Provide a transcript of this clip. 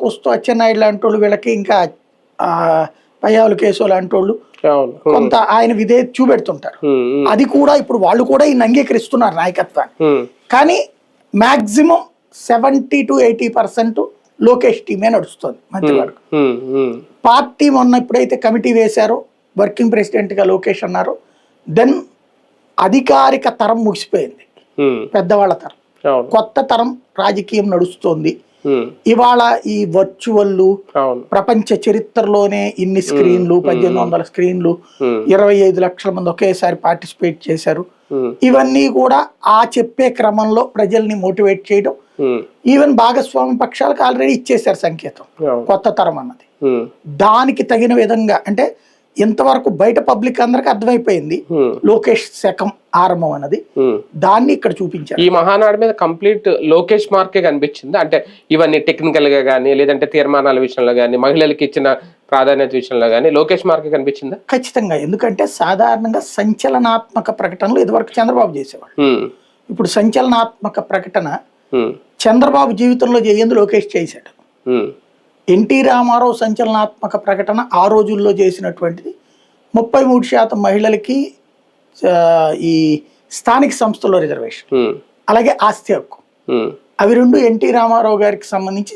వస్తూ అచ్చెన్నాయుడు లాంటి వాళ్ళు వీళ్ళకి ఇంకా పయ్యావుల కేసు లాంటి వాళ్ళు కొంత ఆయన విధేయత చూపెడుతుంటారు. అది కూడా ఇప్పుడు వాళ్ళు కూడా ఈయన అంగీకరిస్తున్నారు నాయకత్వాన్ని. కానీ మాక్సిమం 70 to 80% లోకేష్ టీమే నడుస్తుంది మంత్రివర్గం. పార్టీ మొన్న ఎప్పుడైతే కమిటీ వేశారో వర్కింగ్ ప్రెసిడెంట్ గా లోకేష్ అన్నారు, దెన్ అధికారిక తరం ముగిసిపోయింది, పెద్దవాళ్ళ తరం, కొత్త తరం రాజకీయం నడుస్తోంది. ఇవాళ ఈ వర్చువల్ ప్రపంచ చరిత్రలోనే ఇన్ని స్క్రీన్లు, 1800 స్క్రీన్లు, 25 లక్షల మంది ఒకేసారి పార్టిసిపేట్ చేశారు. ఇవన్నీ కూడా ఆ చెప్పే క్రమంలో ప్రజల్ని మోటివేట్ చేయడం, ఈవెన్ భాగస్వామ్య పక్షాలకు ఆల్రెడీ ఇచ్చేశారు సంకేతం కొత్త తరం అన్నది. దానికి తగిన విధంగా అంటే ఇంతవరకు బయట పబ్లిక్ అందరికి అర్థమైపోయింది లోకేష్ శకం ఆరంభం అన్నది, దాన్ని ఇక్కడ చూపించారు. ఈ మహానాడు మీద కంప్లీట్ లోకేష్ మార్కే కనిపించింది. అంటే ఇవన్నీ టెక్నికల్ గా కానీ, లేదంటే తీర్మానాల విషయంలో కానీ, మహిళలకు ఇచ్చిన ప్రాధాన్యత విషయంలో కానీ లోకేష్ మార్కే కనిపించిందా? ఖచ్చితంగా. ఎందుకంటే సాధారణంగా సంచలనాత్మక ప్రకటనలు ఇదివరకు చంద్రబాబు చేసేవాడు. ఇప్పుడు సంచలనాత్మక ప్రకటన చంద్రబాబు జీవితంలో చేయంది లోకేష్ చేశాడు. ఎన్టీ రామారావు సంచలనాత్మక ప్రకటన ఆ రోజుల్లో చేసినటువంటిది 33% మహిళలకి ఈ స్థానిక సంస్థల్లో రిజర్వేషన్, అలాగే ఆస్తి హక్కు. అవి రెండు ఎన్టీ రామారావు గారికి సంబంధించి